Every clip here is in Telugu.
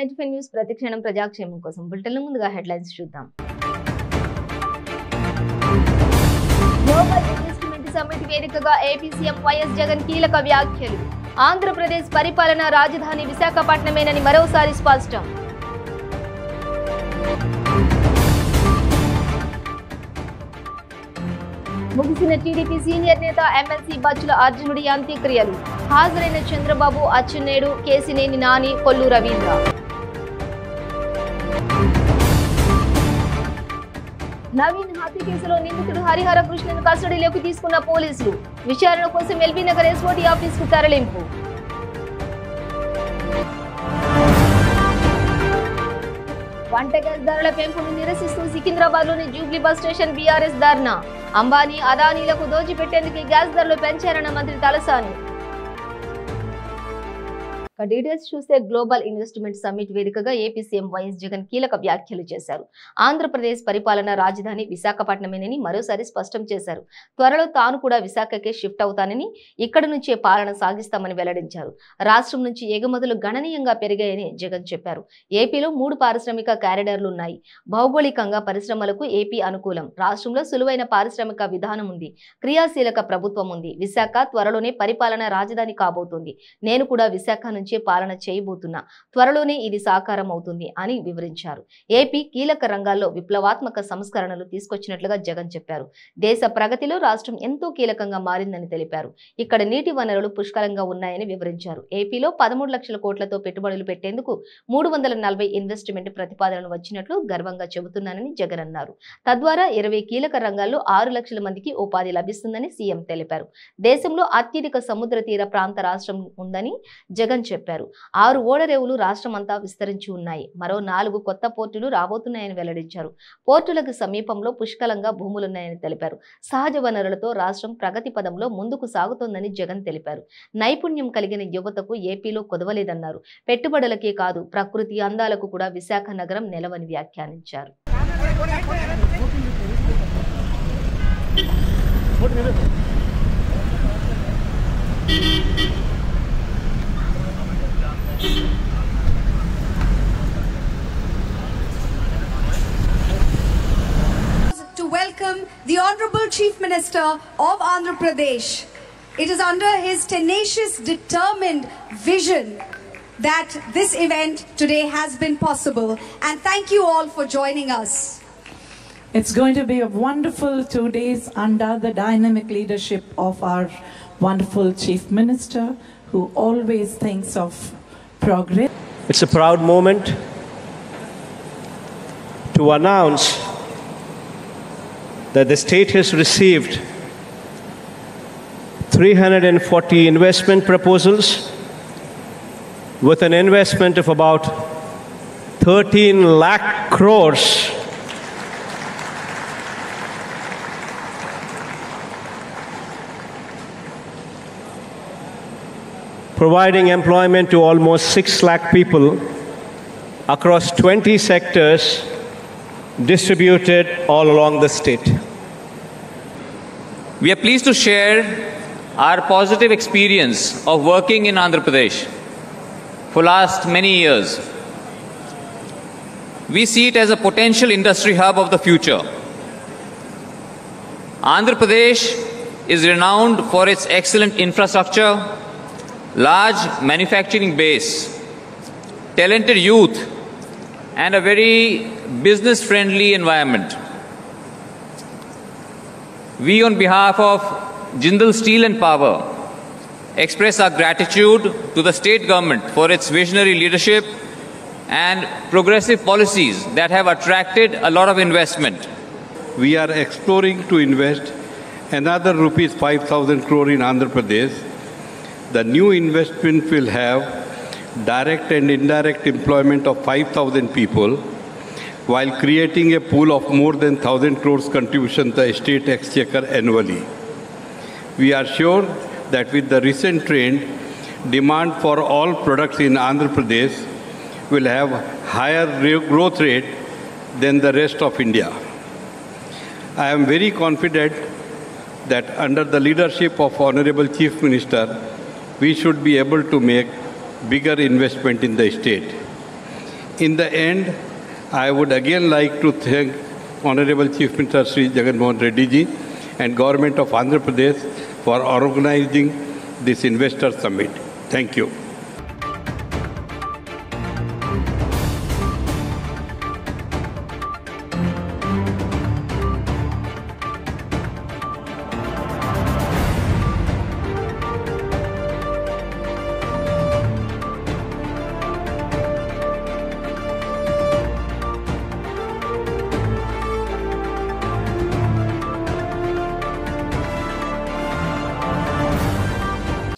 95 న్యూస్ ప్రతిక్షణం ప్రజాక్షేమం కోసం బులెటిన్ ముందుగా హెడ్లైన్స్ చూద్దాం. గ్లోబల్ ఇన్వెస్ట్మెంట్ సమ్మిట్ వేదికగా ఏపీ సీఎం వైఎస్ జగన్ కీలక వ్యాఖ్యలు. ఆంధ్రప్రదేశ్ పరిపాలన రాజధాని విశాఖపట్నమేనని మరోసారి స్పష్టం. ముగిసిన టీడీపీ సీనియర్ నేత ఎమ్మెల్సీ బచ్చుల అర్జునుడి అంత్యక్రియలు. హాజరైన చంద్రబాబు, అచ్చెన్నాయుడు, కేసినేని నాని, కొల్లు రవీంద్ర. నవీన్ హత్య కేసులో నిందితుడు హరిహర కృష్ణను కస్టడీలోకి తీసుకున్న పోలీసులు. విచారణ కోసం ఎల్బీ నగర్ ఎస్ఓటీ ఆఫీసుకు తరలింపు. వంట గ్యాస్ ధరల పెంపును నిరసిస్తూ సికింద్రాబాద్లోని జూబ్లీ బస్ స్టేషన్ బీఆర్ఎస్ ధర్నా. అంబానీ, అదానీలకు దోచిపెట్టేందుకు గ్యాస్ ధరలు పెంచారన్న మంత్రి తలసాని. డీటెయిల్స్ చూస్తే గ్లోబల్ ఇన్వెస్ట్మెంట్ సమ్మిట్ వేదికగా ఏపీ సీఎం వైఎస్ జగన్ కీలక వ్యాఖ్యలు చేశారు. ఆంధ్రప్రదేశ్ పరిపాలన రాజధాని విశాఖపట్నమేనని మరోసారి స్పష్టం చేశారు. త్వరలో తాను కూడా విశాఖకే షిఫ్ట్ అవుతానని, ఇక్కడి నుంచే పాలన సాగిస్తామని వెల్లడించారు. రాష్ట్రం నుంచి ఎగుమతులు గణనీయంగా పెరిగాయని జగన్ చెప్పారు. ఏపీలో 3 పారిశ్రామిక కారిడార్లు ఉన్నాయి. భౌగోళికంగా పరిశ్రమలకు ఏపీ అనుకూలం. రాష్ట్రంలో సులువైన పారిశ్రామిక విధానం ఉంది. క్రియాశీలక ప్రభుత్వం ఉంది. విశాఖ త్వరలోనే పరిపాలన రాజధాని కాబోతోంది. నేను కూడా విశాఖ నుంచి పాలన చేయబోతున్నా. త్వరలోనే ఇది సాకారం అవుతుంది అని వివరించారు. ఏపీ కీలక రంగాల్లో విప్లవాత్మక సంస్కరణలు తీసుకొచ్చినట్లుగా జగన్ చెప్పారు. దేశ ప్రగతిలో రాష్ట్రం ఎంతో కీలకంగా మారిందని తెలిపారు. ఇక్కడ నీటి వనరులు పుష్కలంగా ఉన్నాయని వివరించారు. ఏపీలో 13 లక్షల కోట్లతో పెట్టుబడులు పెట్టేందుకు 340 ఇన్వెస్ట్మెంట్ ప్రతిపాదనలు వచ్చినట్లు గర్వంగా చెబుతున్నానని జగన్ అన్నారు. తద్వారా 20 కీలక రంగాల్లో 6 లక్షల మందికి ఉపాధి లభిస్తుందని సీఎం తెలిపారు. దేశంలో అత్యధిక సముద్ర తీర ప్రాంత రాష్ట్రం ఉందని జగన్ చెప్పారు. 6 ఓడరేవులు రాష్ట్రమంతా విస్తరించి ఉన్నాయి. మరో 4 కొత్త పోర్టులు రాబోతున్నాయని వెల్లడించారు. పోర్టులకు సమీపంలో పుష్కలంగా భూములున్నాయని తెలిపారు. సహజ వనరులతో రాష్ట్రం ప్రగతి పదంలో ముందుకు సాగుతోందని జగన్ తెలిపారు. నైపుణ్యం కలిగిన యువతకు ఏపీలో కొదవలేదన్నారు. పెట్టుబడులకే కాదు, ప్రకృతి అందాలకు కూడా విశాఖ నగరం నెలవని వ్యాఖ్యానించారు. To welcome the Honorable Chief Minister of Andhra Pradesh. It is under his tenacious, determined vision that this event today has been possible. And thank you all for joining us. It's going to be a wonderful 2 days under the dynamic leadership of our wonderful Chief Minister, who always thinks of progress. It's a proud moment to announce that the state has received 340 investment proposals with an investment of about 13 lakh crores. Providing employment to almost 6 lakh people across 20 sectors distributed all along the state. We are pleased to share our positive experience of working in Andhra Pradesh for last many years. We see it as a potential industry hub of the future. Andhra Pradesh is renowned for its excellent infrastructure, large manufacturing base, talented youth, and a very business-friendly environment. We, on behalf of Jindal Steel and Power, express our gratitude to the state government for its visionary leadership and progressive policies that have attracted a lot of investment. We are exploring to invest another rupees 5,000 crore in Andhra Pradesh. The new investment will have direct and indirect employment of 5,000 people, while creating a pool of more than 1,000 crores contribution to the state exchequer annually. We are sure that with the recent trend, demand for all products in Andhra Pradesh will have higher growth rate than the rest of India. I am very confident that under the leadership of Honorable Chief Minister, we should be able to make bigger investment in the state. In the end, I would again like to thank Honorable Chief Minister Sri Jagan Mohan Reddy ji and Government of Andhra Pradesh for organizing this Investor Summit. Thank you.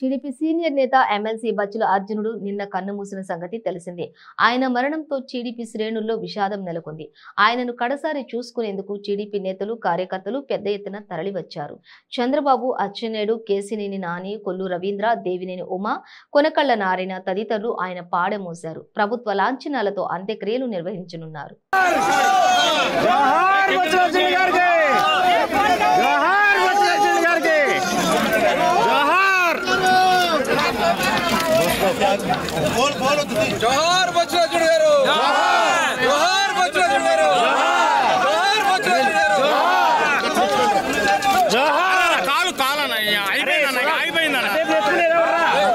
TDP senior నేత ఎమ్మెల్సీ బచ్చుల అర్జునుడు నిన్న కన్నుమూసిన సంగతి తెలిసిందే. ఆయన మరణంతో టీడీపీ శ్రేణుల్లో విషాదం నెలకొంది. ఆయనను కడసారి చూసుకునేందుకు టీడీపీ నేతలు కార్యకర్తలు పెద్ద ఎత్తున తరలివచ్చారు. చంద్రబాబు, అచ్చెన్నాయుడు, కేసినేని నాని, కొల్లు రవీంద్ర, దేవినేని ఉమా, కొనకళ్ల నారాయణ తదితరులు ఆయన పాడెమోశారు. ప్రభుత్వ లాంఛనాలతో అంత్యక్రియలు నిర్వహించనున్నారు. जोहार बच्चराजुडु गारू जोहार बच्चराजुडु गारू जोहार बच्चराजुडु गारू जोहार कालु कालनయ్య అయిపోయిందన్న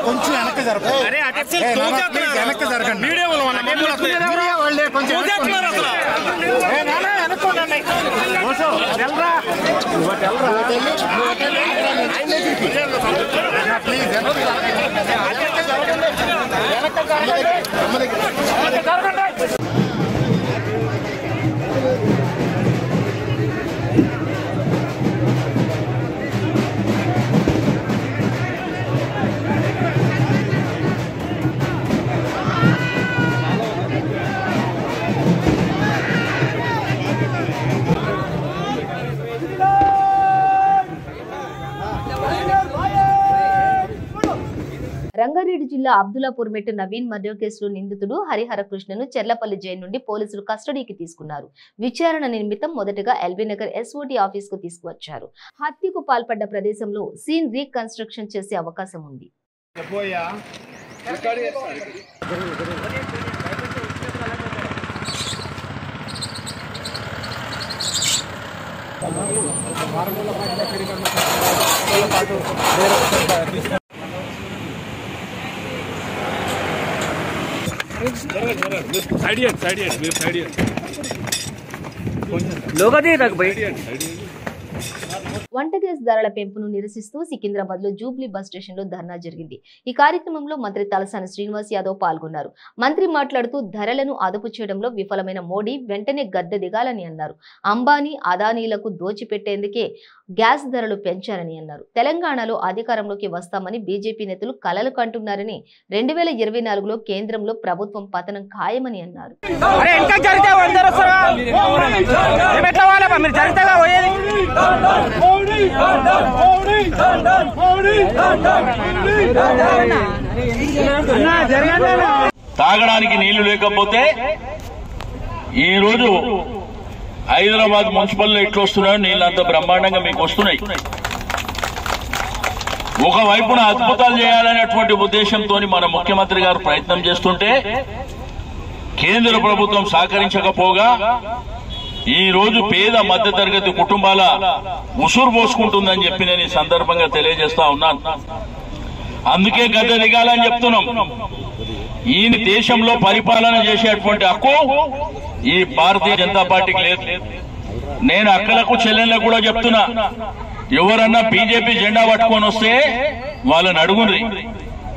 కొంచెం వెనక్కి జరపండి. అరే అటెక్సెల్ వెనక్కి జరగండి. మీడియాలో మన మీడియా వాళ్ళే కొంచెం చూసేస్తున్నారు అసలు. ఏ నాన్న వెనక్కోండి. ఓసో వెళ్ళరా ప్లీజ్ వెనక్కి రంగారెడ్డి జిల్లా అబ్దుల్లాపూర్ మెట్టు నవీన్ మర్డర్ కేసులో నిందితుడు హరిహర కృష్ణను చెర్లపల్లి జైలు నుండి పోలీసులు కస్టడీకి తీసుకున్నారు. విచారణ నిమిత్తం మొదటగా ఎల్బీనగర్ ఎస్ఓటీ ఆఫీస్ కు తీసుకువచ్చారు. హత్యకు పాల్పడ్డ ప్రదేశంలో సీన్ రీకన్స్ట్రక్షన్ చేసే అవకాశం ఉంది. వంట గ్యాస్ ధరల పెంపును నిరసిస్తూ సికింద్రాబాద్ లో జూబ్లీ బస్ స్టేషన్ లో ధర్నా జరిగింది. ఈ కార్యక్రమంలో మంత్రి తలసాని శ్రీనివాస్ యాదవ్ పాల్గొన్నారు. మంత్రి మాట్లాడుతూ ధరలను అదుపు చేయడంలో విఫలమైన మోడీ వెంటనే గద్దె దిగాలని అన్నారు. అంబానీ, అదానీలకు దోచిపెట్టేందుకే గ్యాస్ ధరలు పెంచారని అన్నారు. తెలంగాణలో అధికారంలోకి వస్తామని బీజేపీ నేతలు కలలు కంటున్నారని 2024లో కేంద్రంలో ప్రభుత్వం పతనం ఖాయమని అన్నారు. తాగడానికి నీళ్లు లేకపోతే ఈ రోజు హైదరాబాద్ మున్సిపల్లో ఎట్లా వస్తున్నాయో నీళ్ళు అంత బ్రహ్మాండంగా మీకు వస్తున్నాయి. ఒకవైపున అద్భుతాలు చేయాలనేటువంటి ఉద్దేశంతో మన ముఖ్యమంత్రి గారు ప్రయత్నం చేస్తుంటే కేంద్ర ప్రభుత్వం సహకరించకపోగా ఈ రోజు పేద మధ్యతరగతి కుటుంబాల ఉసురు పోసుకుంటుందని చెప్పి నేను ఈ సందర్భంగా తెలియజేస్తా ఉన్నాను. అందుకే గద్దె దిగాలని చెప్తున్నాం. ఈ దేశంలో పరిపాలన చేసేటువంటి హక్కు ఈ భారతీయ జనతా పార్టీకి లేదు. నేను అక్కలకు చెల్లెళ్ళకు కూడా చెప్తున్నా, ఎవరన్నా బీజేపీ జెండా పట్టుకొని వస్తే వాళ్ళని అడుగుండ్రి,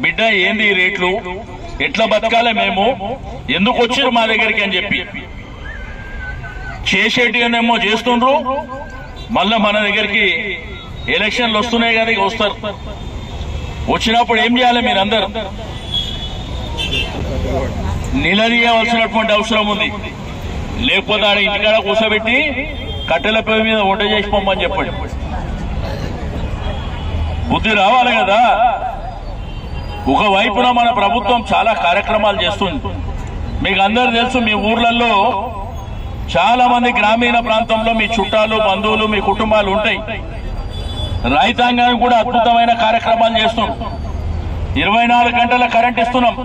బిడ్డ ఏంది ఈ రేట్లు, ఎట్లా బతకాలే, మేము ఎందుకు వచ్చారు మా దగ్గరికి అని చెప్పి. చేసేటినేమో చేస్తుండ్రు, మళ్ళా మన దగ్గరికి ఎలక్షన్లు వస్తున్నాయి కదా, వస్తారు. వచ్చినప్పుడు ఏం చేయాలి, మీరందరూ నిలదీయవలసినటువంటి అవసరం ఉంది. లేకపోతే ఆడ ఇంటికాడ కూర్చోబెట్టి కట్టెల పొయ్యి మీద వంట చేసిపోమని చెప్పండి. బుద్ధి రావాలి కదా. ఒకవైపున మన ప్రభుత్వం చాలా కార్యక్రమాలు చేస్తుంది. మీకు అందరూ తెలుసు, మీ ఊర్లలో చాలా మంది గ్రామీణ ప్రాంతంలో మీ చుట్టాలు, బంధువులు, మీ కుటుంబాలు ఉంటాయి. రైతాంగానికి కూడా అద్భుతమైన కార్యక్రమాలు చేస్తున్నాం. 24 గంటల కరెంట్ ఇస్తున్నాం.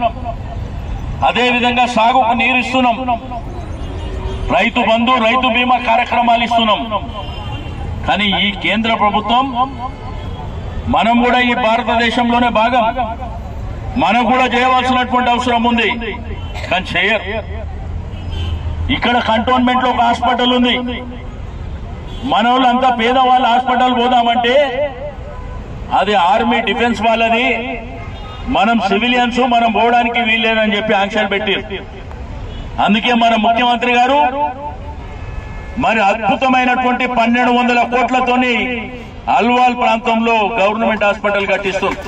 అదేవిధంగా సాగుకు నీరు ఇస్తున్నాం, రైతు బంధు రైతు బీమా కార్యక్రమాలు ఇస్తున్నాం. కానీ ఈ కేంద్ర ప్రభుత్వం మనం కూడా ఈ భారతదేశంలోనే భాగం, మనం కూడా చేయవలసినటువంటి అవసరం ఉంది, కానీ చేయరు. ఇక్కడ కంటోన్మెంట్ లో ఒక హాస్పిటల్ ఉంది, మన వాళ్ళంతా పేదవాళ్ళ హాస్పిటల్ పోదామంటే అది ఆర్మీ డిఫెన్స్ వాళ్ళది, మనం సివిలియన్స్ మనం పోవడానికి వీల్లేదని చెప్పి ఆంక్షలు పెట్టి, అందుకే మన ముఖ్యమంత్రి గారు మరి అద్భుతమైనటువంటి 1200 కోట్లతోని అల్వాల్ ప్రాంతంలో గవర్నమెంట్ హాస్పిటల్ కట్టిస్తుంది.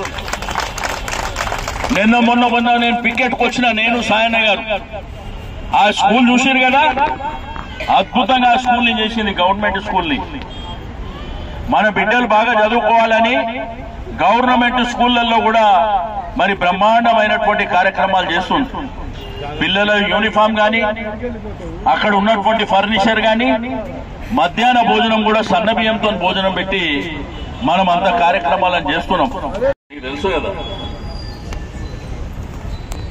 మొన్న నేను పికెట్కి వచ్చిన, నేను సాయన్న గారు ఆ స్కూల్ చూసారు కదా, అద్భుతంగా ఆ స్కూల్ని చేసింది, గవర్నమెంట్ స్కూల్ని. మన బిడ్డలు బాగా చదువుకోవాలని గవర్నమెంట్ స్కూళ్లలో కూడా మరి బ్రహ్మాండమైనటువంటి కార్యక్రమాలు చేస్తుంది. పిల్లల యూనిఫామ్ కానీ, అక్కడ ఉన్నటువంటి ఫర్నిచర్ కానీ, మధ్యాహ్న భోజనం కూడా సన్న బియ్యంతో భోజనం పెట్టి మనం అంత కార్యక్రమాలను చేస్తున్నాం. మీకు తెలుసు కదా,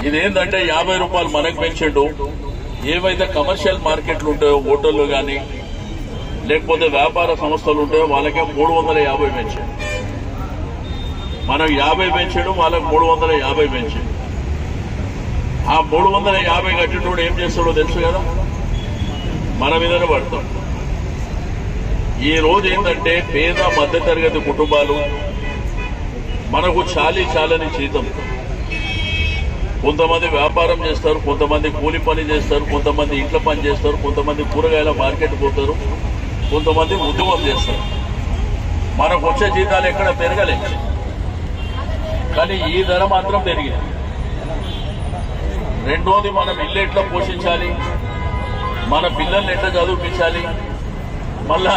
ఇదేంటంటే 50 రూపాయలు మనకు పెంచాడు. ఏవైతే కమర్షియల్ మార్కెట్లు ఉంటాయో, హోటళ్లు కానీ లేకపోతే వ్యాపార సంస్థలు ఉంటాయో వాళ్ళకే 350 పెంచాడు. మనకు 50 పెంచాడు, వాళ్ళకు 350 పెంచాడు. ఆ 350 కట్టినోడు ఏం చేస్తాడో తెలుసు కదా, మన మీదనే పడతాం. ఈ రోజు ఏంటంటే పేద మధ్యతరగతి కుటుంబాలు మనకు చాలని జీతం, కొంతమంది వ్యాపారం చేస్తారు, కొంతమంది కూలి పని చేస్తారు, కొంతమంది ఇంట్లో పని చేస్తారు, కొంతమంది కూరగాయల మార్కెట్ పోతారు, కొంతమంది ఉద్యమం చేస్తారు. మనకు వచ్చే జీతాలు ఎక్కడ పెరగలే, కానీ ఈ ధర మాత్రం పెరిగింది. రెండోది, మనం ఇల్లు ఎట్లా పోషించాలి, మన పిల్లల్ని ఎట్లా చదివించాలి, మళ్ళా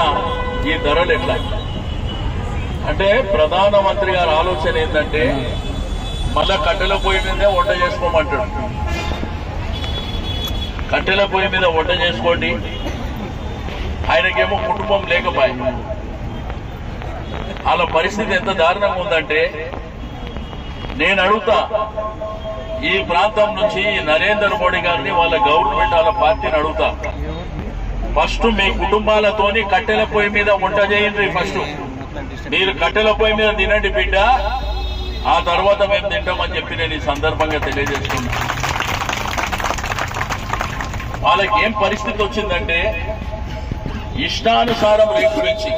ఈ ధరలు ఎట్లా అంటే ప్రధానమంత్రి గారి ఆలోచన ఏంటంటే మళ్ళా కట్టెల పొయ్యి మీదే వంట చేసుకోమంటాడు. కట్టెల పొయ్యి మీద వంట చేసుకోండి. ఆయనకేమో కుటుంబం లేకపోయి, వాళ్ళ పరిస్థితి ఎంత దారుణంగా ఉందంటే, నేను అడుగుతా ఈ ప్రాంతం నుంచి నరేంద్ర మోడీ గారిని, వాళ్ళ గవర్నమెంట్, వాళ్ళ పార్టీని అడుగుతా, ఫస్ట్ మీ కుటుంబాలతోని కట్టెల పొయ్యి మీద వంట చేయండి. ఫస్ట్ మీరు కట్టెల పొయ్యి మీద తినండి బిడ్డ, ఆ తర్వాత మేము తింటామని చెప్పి నేను ఈ సందర్భంగా తెలియజేస్తున్నా. వాళ్ళకి ఏం పరిస్థితి వచ్చిందంటే ఇష్టానుసారం రేటు పెంచి,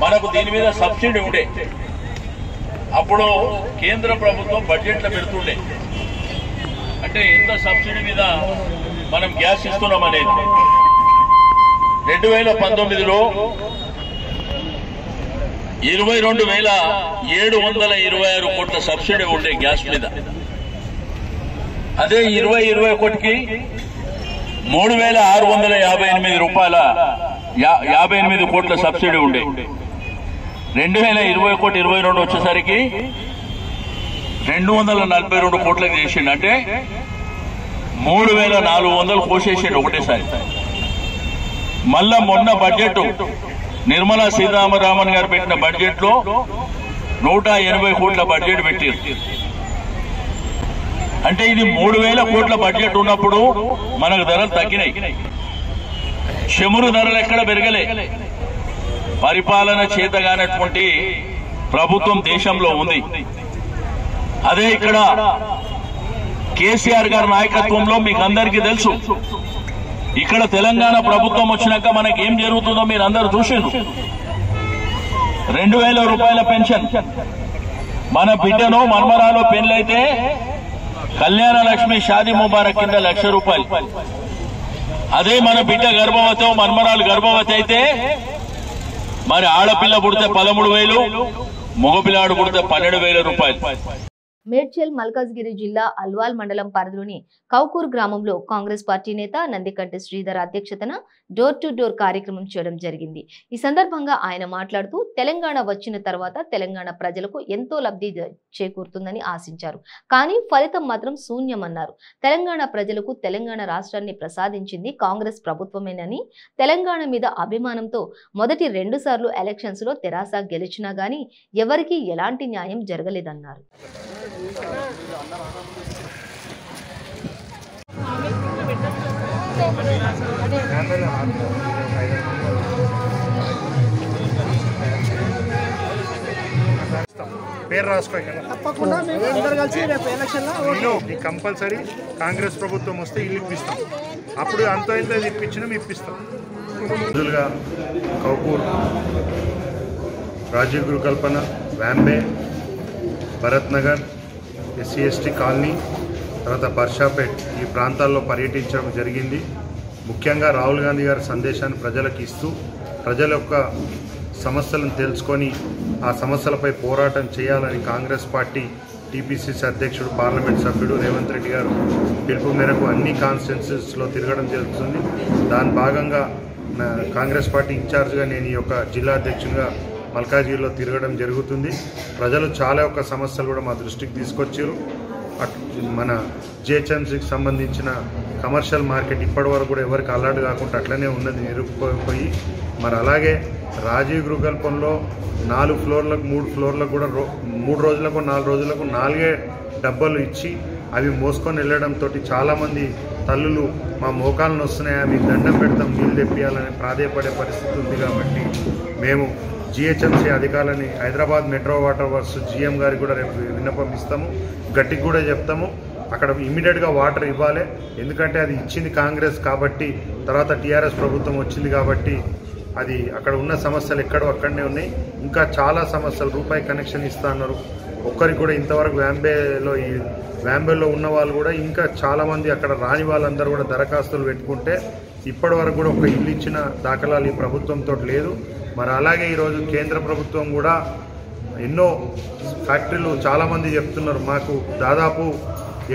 మనకు దీని మీద సబ్సిడీ ఉండే, అప్పుడు కేంద్ర ప్రభుత్వం బడ్జెట్లో పెడుతుండే, అంటే ఎంత సబ్సిడీ మీద మనం గ్యాస్ ఇస్తున్నాం అనేది. 2019లో 22,726 కోట్ల సబ్సిడీ ఉండే గ్యాస్ మీద. అదే 2021కి 3,658 రూపాయల 58 కోట్ల సబ్సిడీ ఉండే. 2021-22 వచ్చేసరికి 242 కోట్లకు చేసిండు, అంటే 3,400 కోసేసిండు ఒకటేసారి. మళ్ళా మొన్న బడ్జెట్ నిర్మలా సీతారామన్ గారు పెట్టిన బడ్జెట్ లో 180 కోట్ల బడ్జెట్ పెట్టారు. అంటే ఇది 3,000 కోట్ల బడ్జెట్ ఉన్నప్పుడు మనకు ధరలు తగ్గినాయి. చమురు ధరలు ఎక్కడ పెరగలే. పరిపాలన చేతగానటువంటి ప్రభుత్వం దేశంలో ఉంది. అదే ఇక్కడ కేసీఆర్ గారి నాయకత్వంలో మీకు అందరికీ తెలుసు, ఇక్కడ తెలంగాణ ప్రభుత్వం వచ్చినాక మనకి ఏం జరుగుతుందో మీరు అందరూ చూసిండ్రు. 2,000 రూపాయల పెన్షన్, మన బిడ్డను మన్మరాలో పెళ్లైతే కళ్యాణ లక్ష్మి షాదీ ముబారక్ కింద 1,00,000 రూపాయలు. అదే మన బిడ్డ గర్భవతి, మన్మరాలు గర్భవతి అయితే మరి ఆడపిల్ల పుడితే 13,000, మగపిల్లాడు పుడితే 12,000 రూపాయలు. మేడ్చల్ మల్కాజ్గిరి జిల్లా అల్వాల్ మండలం పరిధిలోని కౌకూర్ గ్రామంలో కాంగ్రెస్ పార్టీ నేత నందికంటి శ్రీధర్ అధ్యక్షతన డోర్ టు డోర్ కార్యక్రమం చేయడం జరిగింది. ఈ సందర్భంగా ఆయన మాట్లాడుతూ తెలంగాణ వచ్చిన తర్వాత తెలంగాణ ప్రజలకు ఎంతో లబ్ధి చేకూరుతుందని ఆశించారు. కానీ ఫలితం మాత్రం శూన్యమన్నారు. తెలంగాణ ప్రజలకు తెలంగాణ రాష్ట్రాన్ని ప్రసాదించింది కాంగ్రెస్ ప్రభుత్వమేనని, తెలంగాణ మీద అభిమానంతో మొదటి 2 సార్లు ఎలక్షన్స్ లో తెరాస గెలిచినా గానీ ఎవరికీ ఎలాంటి న్యాయం జరగలేదన్నారు. పేరు రాసుకో తప్పకుండా కంపల్సరీ కాంగ్రెస్ ప్రభుత్వం వస్తే ఇల్లు ఇప్పిస్తాం. అప్పుడు అంత ఇంత ఇప్పించినా ఇప్పిస్తాం. రోజులుగా కౌకూర్, రాజీవ్ గృహకల్పన, వ్యాంబే, భరత్ నగర్, SC/ST కాలనీ, తర్వాత బర్షాపేట్ ఈ ప్రాంతాల్లో పర్యటించడం జరిగింది. ముఖ్యంగా రాహుల్ గాంధీ గారి సందేశాన్ని ప్రజలకు ఇస్తూ ప్రజల యొక్క సమస్యలను తెలుసుకొని ఆ సమస్యలపై పోరాటం చేయాలని కాంగ్రెస్ పార్టీ TPCC అధ్యక్షుడు, పార్లమెంట్ సభ్యుడు రేవంత్ రెడ్డి గారు పిలుపు మేరకు అన్ని కాన్స్టిట్యున్సీస్లో తిరగడం జరుగుతుంది. దాని భాగంగా కాంగ్రెస్ పార్టీ ఇన్ఛార్జ్గా నేను ఈ యొక్క జిల్లా అధ్యక్షుడిగా మల్కాజ్గిరిలో తిరగడం జరుగుతుంది. ప్రజలు చాలా యొక్క సమస్యలు కూడా మా దృష్టికి తీసుకొచ్చారు. మన GHMCకి సంబంధించిన కమర్షియల్ మార్కెట్ ఇప్పటి వరకు కూడా ఎవరికి అలర్ట్ కాకుండా అట్లనే ఉన్నది, నిరుక్కుపోయి. మరి అలాగే రాజీవ్ గృహకల్పంలో 4 ఫ్లోర్లకు 3 ఫ్లోర్లకు కూడా 3 రోజులకు 4 రోజులకు 4 డబ్బాలు ఇచ్చి అవి మోసుకొని వెళ్ళడంతో చాలామంది తల్లులు మా మోకాలను వస్తున్నాయా, మీకు దండం పెడతాం, నీళ్ళు తెప్పియాలని ప్రాధేయపడే పరిస్థితి ఉంది. కాబట్టి మేము GHMC అధికారులని Hyderabad metro water works GM గారికి కూడా రేపు విన్నపం ఇస్తాము, గట్టికి కూడా చెప్తాము. అక్కడ ఇమ్మీడియట్గా వాటర్ ఇవ్వాలి. ఎందుకంటే అది ఇచ్చింది కాంగ్రెస్ కాబట్టి, తర్వాత TRS ప్రభుత్వం వచ్చింది కాబట్టి అది అక్కడ ఉన్న సమస్యలు ఎక్కడో అక్కడనే ఉన్నాయి. ఇంకా చాలా సమస్యలు, రూపాయి కనెక్షన్ ఇస్తా అన్నారు, ఒక్కరికి కూడా ఇంతవరకు వ్యాంబేలో ఉన్న వాళ్ళు కూడా ఇంకా చాలామంది అక్కడ రాని వాళ్ళందరూ కూడా దరఖాస్తులు పెట్టుకుంటే ఇప్పటి వరకు కూడా ఒక ఇల్లు ఇచ్చిన దాఖలాలు ఈ ప్రభుత్వంతో లేదు. మరి అలాగే ఈరోజు కేంద్ర ప్రభుత్వం కూడా ఎన్నో ఫ్యాక్టరీలు చాలామంది చెప్తున్నారు, మాకు దాదాపు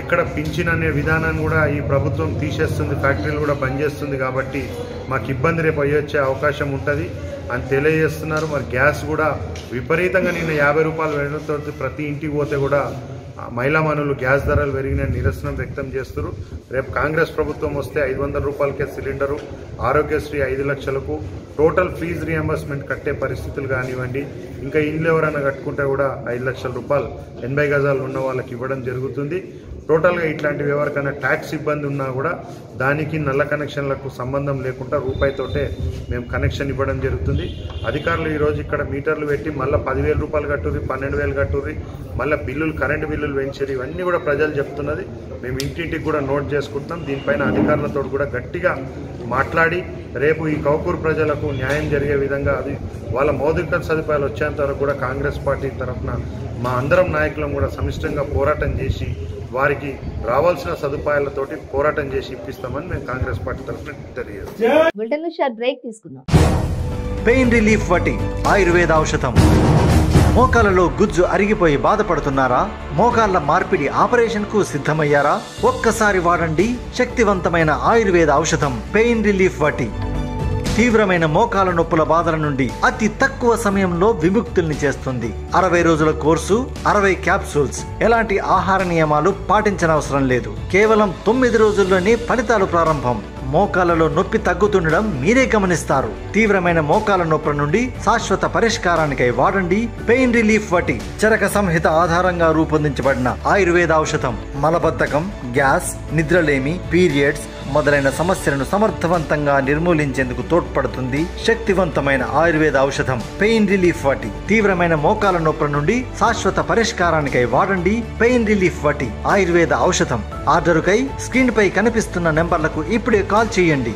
ఎక్కడ పింఛన్ అనే విధానాన్ని కూడా ఈ ప్రభుత్వం తీసేస్తుంది, ఫ్యాక్టరీలు కూడా బంద్ చేస్తుంది. కాబట్టి మాకు ఇబ్బంది రేపు అయ్యొచ్చే అవకాశం ఉంటుంది అని తెలియజేస్తున్నారు. మరి గ్యాస్ కూడా విపరీతంగా నిన్న 50 రూపాయలు పెరగడంతో ప్రతి ఇంటికి పోతే కూడా మహిళామణులు గ్యాస్ ధరలు పెరిగిన నిరసనం వ్యక్తం చేస్తారు. రేపు కాంగ్రెస్ ప్రభుత్వం వస్తే 500 రూపాయలకే సిలిండరు, ఆరోగ్యశ్రీ 5 లక్షలకు టోటల్ ఫీజు రియంబర్స్మెంట్ కట్టే పరిస్థితులు కానివ్వండి. ఇంకా ఇండ్లు ఎవరైనా కట్టుకుంటే కూడా 5 లక్షల రూపాయలు 80 గజాలు ఉన్న వాళ్ళకి ఇవ్వడం జరుగుతుంది. టోటల్గా ఇట్లాంటివి ఎవరికైనా ట్యాక్స్ ఇబ్బంది ఉన్నా కూడా దానికి నల్ల కనెక్షన్లకు సంబంధం లేకుండా రూపాయితోటే మేము కనెక్షన్ ఇవ్వడం జరుగుతుంది. అధికారులు ఈరోజు ఇక్కడ మీటర్లు పెట్టి మళ్ళీ 10,000 రూపాయలు కట్టుర్రి, 12,000 కట్టుర్రి, మళ్ళీ బిల్లులు, కరెంటు బిల్లులు పెంచారు. ఇవన్నీ కూడా ప్రజలు చెప్తున్నది మేము ఇంటింటికి కూడా నోట్ చేసుకుంటున్నాం. దీనిపైన అధికారులతో కూడా గట్టిగా మాట్లాడి రేపు ఈ కౌకూర్ ప్రజలకు న్యాయం జరిగే విధంగా అది వాళ్ళ మౌలిక సదుపాయాలు వచ్చేంత వరకు కూడా కాంగ్రెస్ పార్టీ తరఫున మా అందరం నాయకులం కూడా సమిష్టంగా పోరాటం చేసి వారికి రావాల్సిన సదుపాయాలతోటి పోరాటం చేసి ఇప్పిస్తామని మేము కాంగ్రెస్ పార్టీ తరఫున తెలియజేస్తాం. పెయిన్ రిలీఫ్ వటి ఆయుర్వేద ఔషధం. మోకాలలో గుజ్జు అరిగిపోయి బాధపడుతున్నారా? మోకాళ్ల మార్పిడి ఆపరేషన్ కు సిద్ధమయ్యారా? ఒక్కసారి వాడండి శక్తివంతమైన ఆయుర్వేద ఔషధం పెయిన్ రిలీఫ్ వటి. తీవ్రమైన మోకాల నొప్పుల బాధల నుండి అతి తక్కువ సమయంలో విముక్తుల్ని చేస్తుంది. 60 రోజుల కోర్సు, 60 క్యాప్సూల్స్. ఎలాంటి ఆహార నియమాలు పాటించనవసరం లేదు. కేవలం 9 రోజుల్లోనే ఫలితాలు ప్రారంభం. మోకాలలో నొప్పి తగ్గుతుండడం మీరే గమనిస్తారు. తీవ్రమైన మోకాల నొప్పుల నుండి శాశ్వత పరిష్కారానికై వాడండి పెయిన్ రిలీఫ్ వటి. చరక సంహిత ఆధారంగా రూపొందించబడిన ఆయుర్వేద ఔషధం మలబద్ధకం, గ్యాస్, నిద్రలేమి, పీరియడ్స్ మొదలైన సమస్యలను సమర్థవంతంగా నిర్మూలించేందుకు తోడ్పడుతుంది. శక్తివంతమైన ఆయుర్వేద ఔషధం పెయిన్ రిలీఫ్ వటి. తీవ్రమైన మోకాల నొప్పుల నుండి శాశ్వత పరిష్కారానికై వాడండి పెయిన్ రిలీఫ్ వటి ఆయుర్వేద ఔషధం. ఆర్డరుకై స్క్రీన్ పై కనిపిస్తున్న నెంబర్లకు ఇప్పుడే కాల్ చేయండి.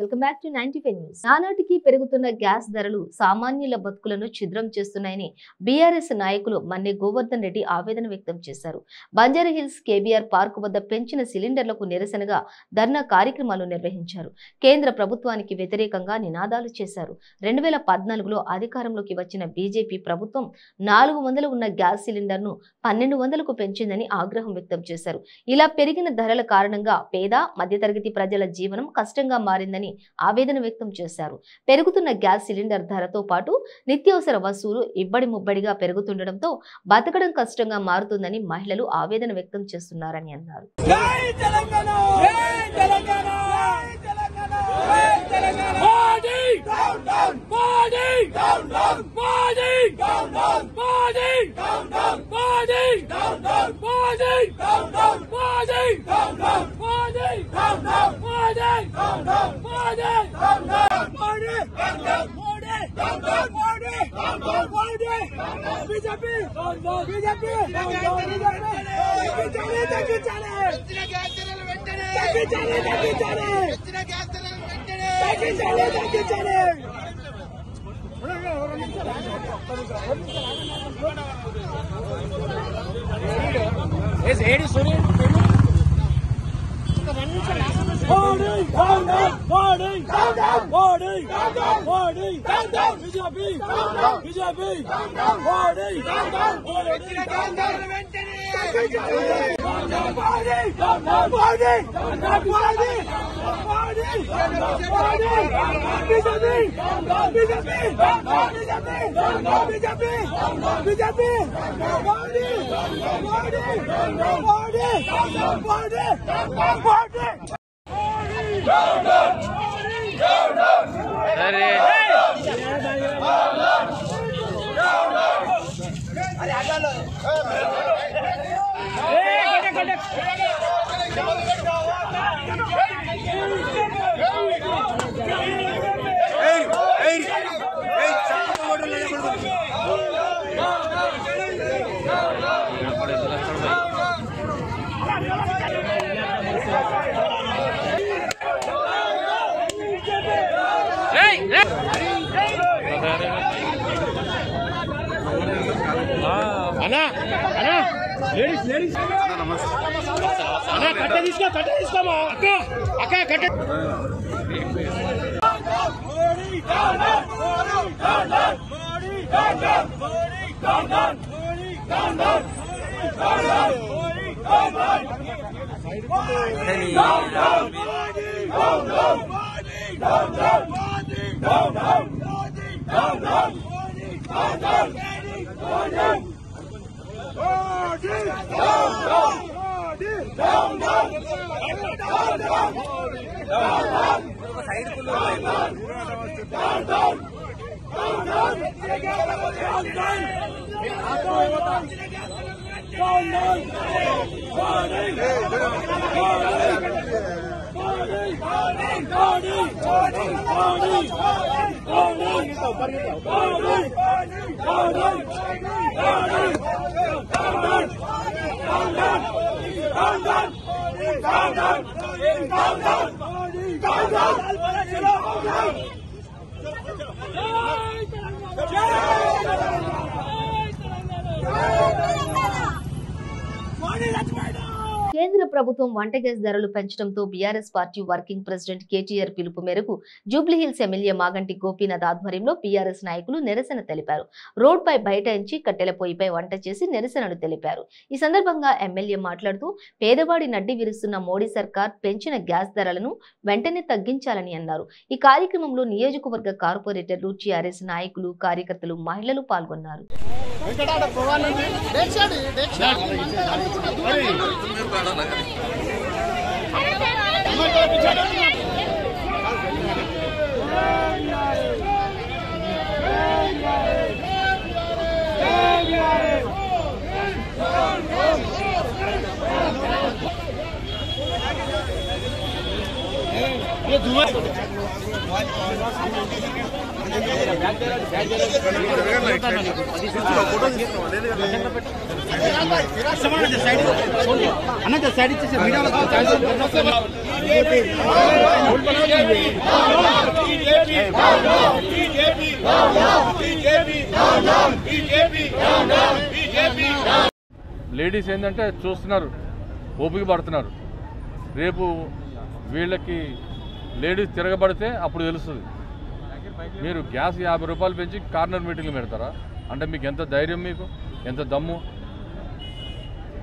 Welcome back to 95 news. నానాటికి పెరుగుతున్న గ్యాస్ ధరలు సామాన్యుల బతుకులను ఛిద్రం చేస్తున్నాయని బీఆర్ఎస్ నాయకులు మన్నె గోవర్ధన్ రెడ్డి ఆవేదన వ్యక్తం చేశారు. బంజారాహిల్స్ కేబీఆర్ పార్క్ వద్ద పెంచిన సిలిండర్లకు నిరసనగా ధర్నా కార్యక్రమాలు నిర్వహించారు. కేంద్ర ప్రభుత్వానికి వ్యతిరేకంగా నినాదాలు చేశారు. 2014లో అధికారంలోకి వచ్చిన బీజేపీ ప్రభుత్వం 400 ఉన్న గ్యాస్ సిలిండర్ను 1200కు పెంచిందని ఆగ్రహం వ్యక్తం చేశారు. ఇలా పెరిగిన ధరల కారణంగా పేద మధ్యతరగతి ప్రజల జీవనం కష్టంగా మారిందని ఆవేదన వ్యక్తం చేశారు. పెరుగుతున్న గ్యాస్ సిలిండర్ ధరతో పాటు నిత్యావసర వస్తువులు ఇబ్బడి ముబ్బడిగా పెరుగుతుండటంతో బతకడం కష్టంగా మారుతుందని మహిళలు ఆవేదన వ్యక్తం చేస్తున్నారని అన్నారు. కేంద్ర ప్రభుత్వం వంట గ్యాస్ ధరలు పెంచడంతో BRS party working president KTR పిలుపు మేరకు జూబ్లీహిల్స్ ఎమ్మెల్యే మాగంటి గోపీనాథ్ ఆధ్వర్యంలో బీఆర్ఎస్ నాయకులు నిరసన తెలిపారు. రోడ్పై బైఠాయించి కట్టెల పొయ్యిపై వంట చేసి నిరసనలు తెలిపారు. ఈ సందర్భంగా ఎమ్మెల్యే మాట్లాడుతూ పేదవాడి నడ్డి విరుస్తున్న మోడీ సర్కార్ పెంచిన గ్యాస్ ధరలను వెంటనే తగ్గించాలని అన్నారు. ఈ కార్యక్రమంలో నియోజకవర్గ కార్పొరేటర్లు, టీఆర్ఎస్ నాయకులు, కార్యకర్తలు, మహిళలు పాల్గొన్నారు. లేడీస్ ఏంటంటే చూస్తున్నారు, ఓపిక పడుతున్నారు. రేపు వీళ్ళకి లేడీస్ తిరగబడితే అప్పుడు తెలుస్తుంది. మీరు గ్యాస్ 50 రూపాయలు పెంచి కార్నర్ మీటింగ్లు పెడతారా? అంటే మీకు ఎంత ధైర్యం, మీకు ఎంత దమ్ము?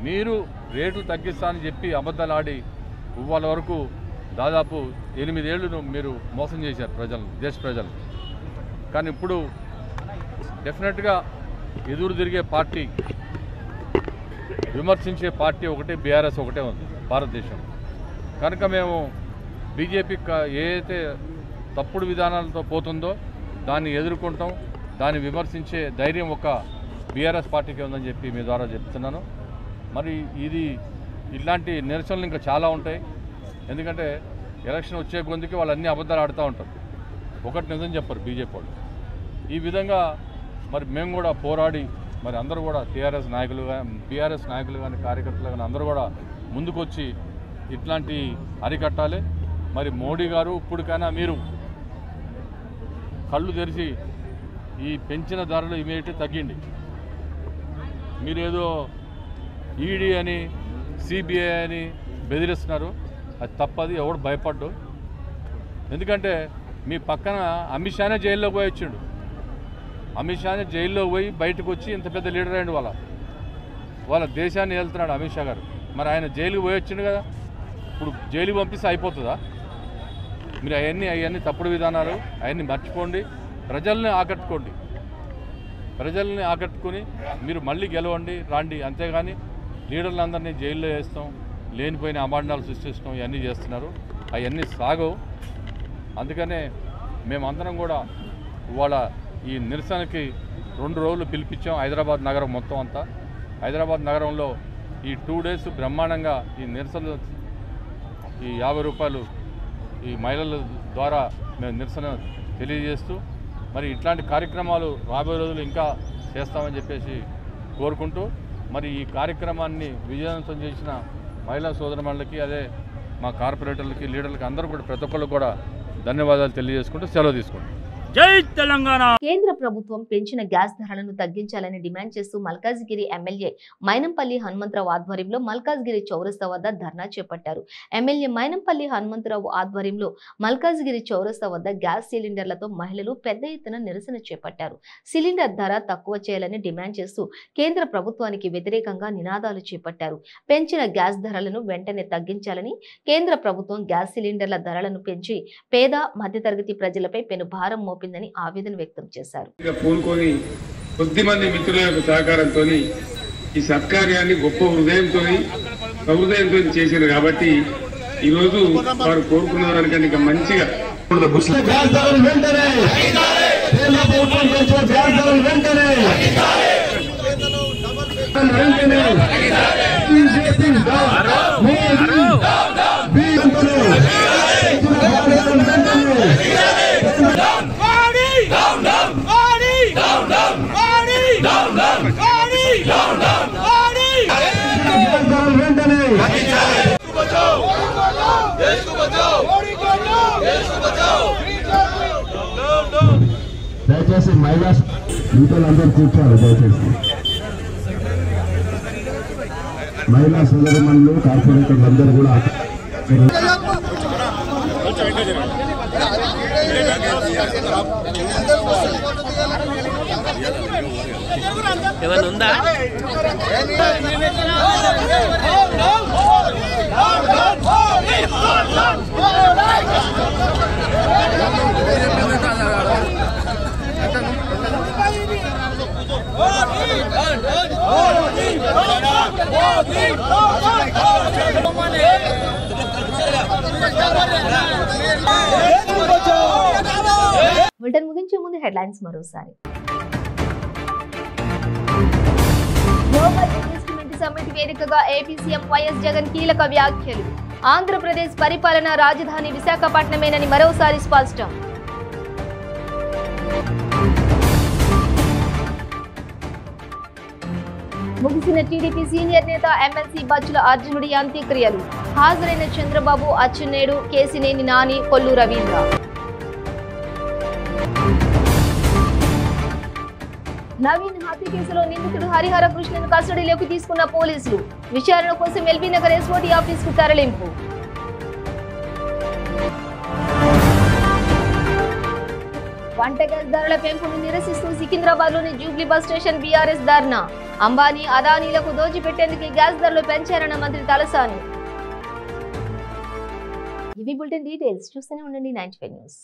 మీరు రేట్లు తగ్గిస్తానని చెప్పి అబద్ధాలు ఆడి ఇవాళ వరకు దాదాపు 8 ఏళ్ళు మీరు మోసం చేశారు ప్రజలను, దేశ ప్రజలు. కానీ ఇప్పుడు డెఫినెట్గా ఎదురు తిరిగే పార్టీ, విమర్శించే పార్టీ ఒకటే, బీఆర్ఎస్ ఒకటే ఉంది భారతదేశం. కనుక మేము బీజేపీ ఏదైతే తప్పుడు విధానాలతో పోతుందో దాన్ని ఎదుర్కొంటాం. దాన్ని విమర్శించే ధైర్యం ఒక బీఆర్ఎస్ పార్టీకి ఉందని చెప్పి మీ ద్వారా చెప్తున్నాను. మరి ఇలాంటి నిరసనలు ఇంకా చాలా ఉంటాయి. ఎందుకంటే ఎలక్షన్ వచ్చే కొద్దికి వాళ్ళు అన్ని అబద్ధాలు ఆడుతూ ఉంటారు, ఒకటి నిజం చెప్పరు బీజేపీ వాళ్ళు. ఈ విధంగా మరి మేము కూడా పోరాడి మరి అందరూ కూడా టీఆర్ఎస్ నాయకులు కానీ కార్యకర్తలు కానీ అందరూ కూడా ముందుకొచ్చి ఇట్లాంటి అరికట్టాలి. మరి మోడీ గారు ఇప్పటికైనా మీరు కళ్ళు తెరిచి ఈ పెంచిన ధరలు ఇమీడియట్గా తగ్గిండి. మీరేదో ఈడీ అని సిబిఐ అని బెదిరిస్తున్నారు, అది తప్పది, ఎవడు భయపడ్డు. ఎందుకంటే మీ పక్కన అమిత్ షానే జైల్లో పోయి వచ్చిండు. అమిత్ షానే జైల్లో పోయి బయటకు వచ్చి ఇంత పెద్ద లీడర్ అయ్యిండు. వాళ్ళ దేశాన్ని వెళ్తున్నాడు అమిత్ షా గారు. మరి ఆయన జైలుకి పోయి వచ్చిండు కదా, ఇప్పుడు జైలుకి పంపిస్తే అయిపోతుందా? మీరు అవన్నీ తప్పుడు విధానాలు అవన్నీ మర్చిపోండి, ప్రజల్ని ఆకట్టుకొని మీరు మళ్ళీ గెలవండి రాండి. అంతేగాని లీడర్లందరినీ జైల్లో వేస్తాం, లేనిపోయిన అమాండాలు సృష్టిస్తాం, ఇవన్నీ చేస్తున్నారు, అవన్నీ సాగవు. అందుకనే మేమందరం కూడా ఇవాళ ఈ నిరసనకి 2 రోజులు పిలిపించాం. హైదరాబాద్ నగరం మొత్తం అంతా, హైదరాబాద్ నగరంలో ఈ 2 డేస్ బ్రహ్మాండంగా ఈ నిరసనలు, ఈ 50 రూపాయలు ఈ మహిళల ద్వారా మేము నిరసన తెలియజేస్తూ మరి ఇట్లాంటి కార్యక్రమాలు రాబోయే రోజులు ఇంకా చేస్తామని చెప్పేసి కోరుకుంటూ మరి ఈ కార్యక్రమాన్ని విజయవంతం చేసిన మహిళా సోదరుమణులకి, అదే మా కార్పొరేటర్లకి, లీడర్లకి అందరూ కూడా ప్రతి ఒక్కళ్ళు కూడా ధన్యవాదాలు తెలియజేసుకుంటూ సెలవు తీసుకుంటాం. జై తెలంగాణ. కేంద్ర ప్రభుత్వం పెంచిన గ్యాస్ ధరలను తగ్గించాలని డిమాండ్ చేస్తూ మల్కాజ్గిరి ఎమ్మెల్యే మైనంపల్లి హనుమంతరావు ఆధ్వర్యంలో మల్కాజ్గిరి చౌరస్తా వద్ద ధర్నా చేపట్టారు. ఎమ్మెల్యే మైనంపల్లి హనుమంతరావు ఆధ్వర్యంలో మల్కాజ్గిరి చౌరస్తా వద్ద గ్యాస్ సిలిండర్లతో మహిళలు పెద్ద ఎత్తున నిరసన చేపట్టారు. సిలిండర్ ధర తక్కువ చేయాలని డిమాండ్ చేస్తూ కేంద్ర ప్రభుత్వానికి వ్యతిరేకంగా నినాదాలు చేపట్టారు. పెంచిన గ్యాస్ ధరలను వెంటనే తగ్గించాలని, కేంద్ర ప్రభుత్వం గ్యాస్ సిలిండర్ల ధరలను పెంచి పేద మధ్యతరగతి ప్రజలపై పెను భారం మోపిందని ఆవేదన వ్యక్తం చేశారు. పూనుకొని కొద్దిమంది మిత్రుల యొక్క సహకారంతో ఈ సత్కార్యాన్ని గొప్ప హృదయంతో చేశారు. కాబట్టి ఈ రోజు వారు కోరుకున్న దానికంటే ఇంకా మంచిగా దయచేసి మహిళా మిత్రులందరూ కూర్చోవాలి. దయచేసి మహిళా సోదరిమణులు, కార్పొరేటర్లు అందరూ కూడా ఏమన్నా ఉందా? బులెటిన్ ముగించే ముందు హెడ్లైన్స్ మరోసారి. గ్లోబల్ ఇన్వెస్ట్మెంట్ సమ్మిట్ వేదికగా ఏపీ సీఎం వైఎస్ జగన్ కీలక వ్యాఖ్యలు. ఆంధ్రప్రదేశ్ పరిపాలన రాజధాని విశాఖపట్నమేనని మరోసారి స్పష్టం. ముగిసిన టీడీపీ సీనియర్ నేత ఎమ్మెల్సీ బచ్చుల అర్జునుడి అంత్యక్రియలు. హాజరైన చంద్రబాబు, అచ్చెన్నాయుడు, కేసినేని నాని, కొల్లు రవీంద్ర. నవీన్ హత్య కేసులో నిందితుడు హరిహర కృష్ణను కస్టడీలోకి తీసుకున్న పోలీసులు. విచారణ కోసం ఎల్బీ నగర్ ఎస్ఓటీ ఆఫీస్ కు తరలింపు. వంట గ్యాస్ ధరల పెంపును నిరసిస్తూ సికింద్రాబాద్ లోని జూబ్లీ బస్ స్టేషన్ బీఆర్ఎస్ ధర్నా. అంబానీ, అదానీలకు దోచిపెట్టేందుకు గ్యాస్ ధరలు పెంచారన్న మంత్రి తలసాని. ఇవి బులెటిన్ డీటెయిల్స్. చూస్తూనే ఉండండి 95 న్యూస్.